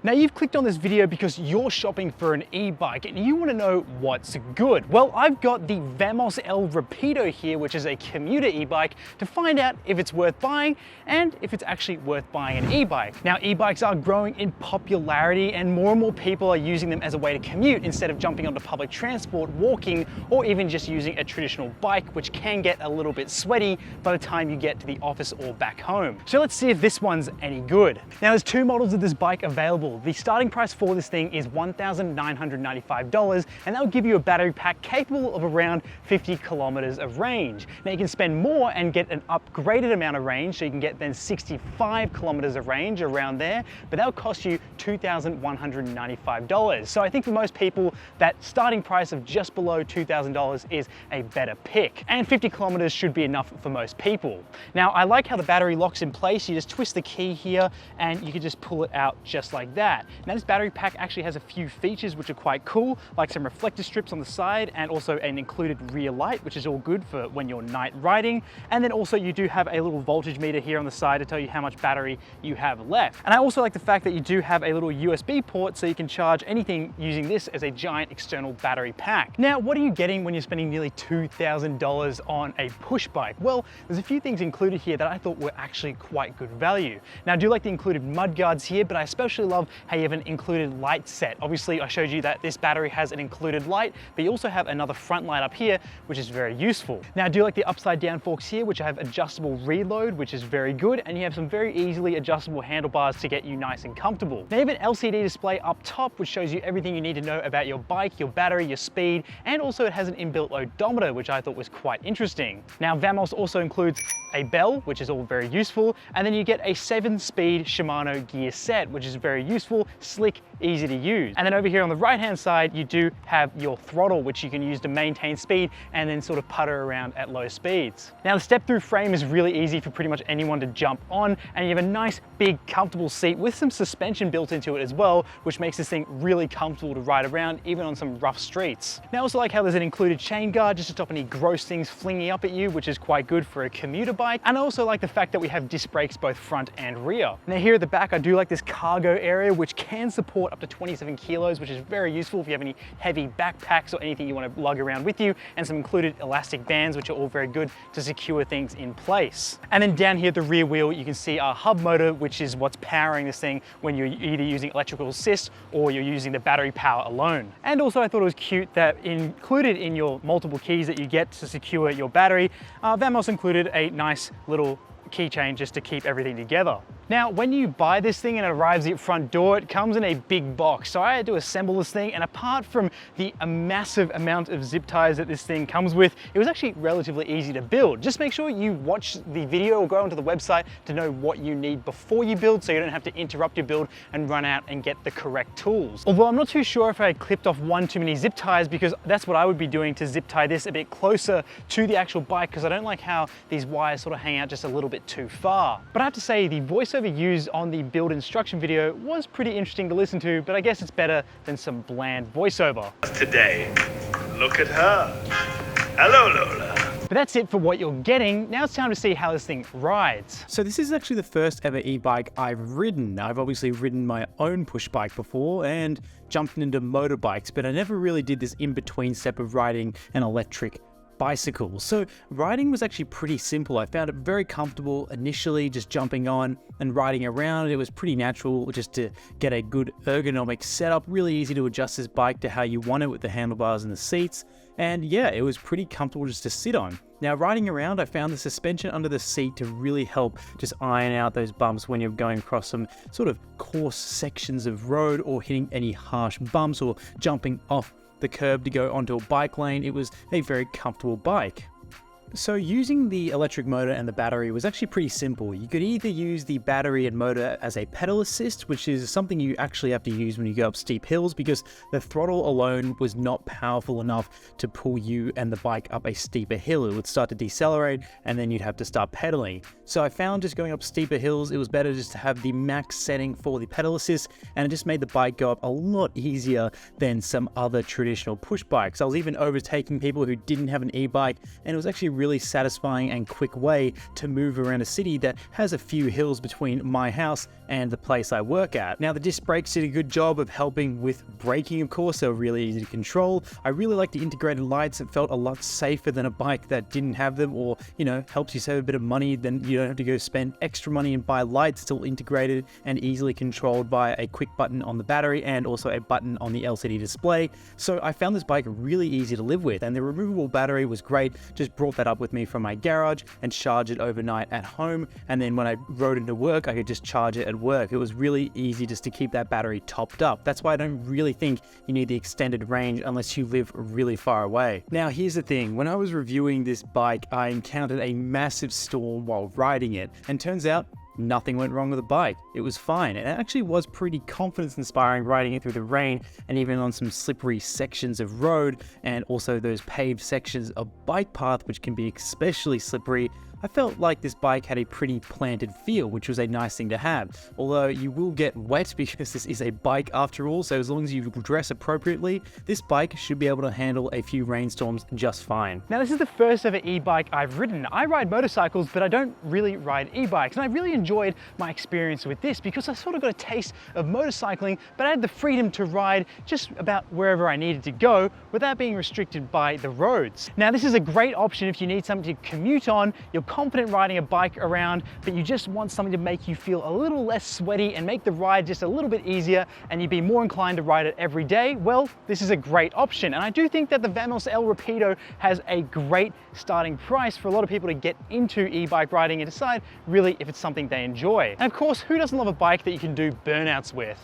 Now you've clicked on this video because you're shopping for an e-bike and you want to know what's good. Well, I've got the Vamos El Rapido here, which is a commuter e-bike, to find out if it's worth buying and if it's actually worth buying an e-bike. Now e-bikes are growing in popularity and more people are using them as a way to commute instead of jumping onto public transport, walking, or even just using a traditional bike, which can get a little bit sweaty by the time you get to the office or back home. So let's see if this one's any good. Now there's two models of this bike available. The starting price for this thing is $1,995, and that'll give you a battery pack capable of around 50 kilometers of range. Now you can spend more and get an upgraded amount of range, so you can get then 65 kilometers of range around there, but that'll cost you $2,195. So I think for most people, that starting price of just below $2,000 is a better pick. And 50 kilometers should be enough for most people. Now I like how the battery locks in place. You just twist the key here and you can just pull it out just like that. Now this battery pack actually has a few features which are quite cool, like some reflector strips on the side and also an included rear light, which is all good for when you're night riding. And then also you do have a little voltage meter here on the side to tell you how much battery you have left. And I also like the fact that you do have a little USB port so you can charge anything using this as a giant external battery pack. Now, what are you getting when you're spending nearly $2,000 on a push bike? Well, there's a few things included here that I thought were actually quite good value. Now, I do like the included mud guards here, but I especially love how you have an included light set. Obviously, I showed you that this battery has an included light, but you also have another front light up here, which is very useful. Now, I do like the upside down forks here, which have adjustable reload, which is very good, and you have some very easily adjustable handlebars to get you nice and comfortable. Now, you have an LCD display up top, which shows you everything you need to know about your bike, your battery, your speed, and also it has an inbuilt odometer, which I thought was quite interesting. Now, Vamos also includes a bell, which is all very useful, and then you get a 7-speed Shimano gear set, which is very useful, slick, easy to use. And then over here on the right hand side, you do have your throttle, which you can use to maintain speed and then sort of putter around at low speeds. Now the step through frame is really easy for pretty much anyone to jump on, and you have a nice big comfortable seat with some suspension built into it as well, which makes this thing really comfortable to ride around even on some rough streets. Now I also like how there's an included chain guard just to stop any gross things flinging up at you, which is quite good for a commuter bike. And I also like the fact that we have disc brakes both front and rear. Now here at the back, I do like this cargo area, which can support up to 27 kilos, which is very useful if you have any heavy backpacks or anything you want to lug around with you, and some included elastic bands, which are all very good to secure things in place. And then down here at the rear wheel, you can see our hub motor, which is what's powering this thing when you're either using electrical assist or you're using the battery power alone. And also I thought it was cute that included in your multiple keys that you get to secure your battery, Vamos included a nice little keychain just to keep everything together. Now, when you buy this thing and it arrives at your front door, it comes in a big box. So I had to assemble this thing, and apart from the massive amount of zip ties that this thing comes with, it was actually relatively easy to build. Just make sure you watch the video or go onto the website to know what you need before you build, so you don't have to interrupt your build and run out and get the correct tools. Although I'm not too sure if I clipped off one too many zip ties, because that's what I would be doing to zip tie this a bit closer to the actual bike, because I don't like how these wires sort of hang out just a little bit too far. But I have to say, the voiceover used on the build instruction video was pretty interesting to listen to, but I guess it's better than some bland voiceover. Today, look at her. Hello, Lola. But that's it for what you're getting. Now it's time to see how this thing rides. So this is actually the first ever e-bike I've ridden. I've obviously ridden my own push bike before and jumped into motorbikes, but I never really did this in-between step of riding an electric bicycle. So riding was actually pretty simple. I found it very comfortable initially, just jumping on and riding around. It was pretty natural just to get a good ergonomic setup. Really easy to adjust this bike to how you want it with the handlebars and the seats. And yeah, it was pretty comfortable just to sit on. Now riding around, I found the suspension under the seat to really help just iron out those bumps when you're going across some sort of coarse sections of road or hitting any harsh bumps or jumping off the curb to go onto a bike lane. It was a very comfortable bike. So using the electric motor and the battery was actually pretty simple. You could either use the battery and motor as a pedal assist, which is something you actually have to use when you go up steep hills, because the throttle alone was not powerful enough to pull you and the bike up a steeper hill. It would start to decelerate and then you'd have to start pedaling. So I found just going up steeper hills, it was better just to have the max setting for the pedal assist, and it just made the bike go up a lot easier than some other traditional push bikes. I was even overtaking people who didn't have an e-bike, and it was actually really satisfying and quick way to move around a city that has a few hills between my house and the place I work at. Now the disc brakes did a good job of helping with braking, of course, they were really easy to control. I really like the integrated lights. It felt a lot safer than a bike that didn't have them, or, you know, helps you save a bit of money. Then you don't have to go spend extra money and buy lights. It's all integrated and easily controlled by a quick button on the battery and also a button on the LCD display. So I found this bike really easy to live with, and the removable battery was great. Just brought that up with me from my garage and charged it overnight at home, and then when I rode into work I could just charge it at work. It was really easy just to keep that battery topped up. That's why I don't really think you need the extended range unless you live really far away. Now here's the thing, when I was reviewing this bike I encountered a massive storm while riding it, and turns out nothing went wrong with the bike. It was fine. It actually was pretty confidence inspiring riding it through the rain and even on some slippery sections of road, and also those paved sections of bike path which can be especially slippery. I felt like this bike had a pretty planted feel, which was a nice thing to have. Although you will get wet because this is a bike after all, so as long as you dress appropriately, this bike should be able to handle a few rainstorms just fine. Now this is the first ever e-bike I've ridden. I ride motorcycles, but I don't really ride e-bikes, and I really enjoyed my experience with this because I sort of got a taste of motorcycling, but I had the freedom to ride just about wherever I needed to go without being restricted by the roads. Now this is a great option if you need something to commute on, you're confident riding a bike around, but you just want something to make you feel a little less sweaty and make the ride just a little bit easier, and you'd be more inclined to ride it every day. Well, this is a great option, and I do think that the Vamos El Rapido has a great starting price for a lot of people to get into e-bike riding and decide really if it's something they enjoy. And of course, who doesn't love a bike that you can do burnouts with?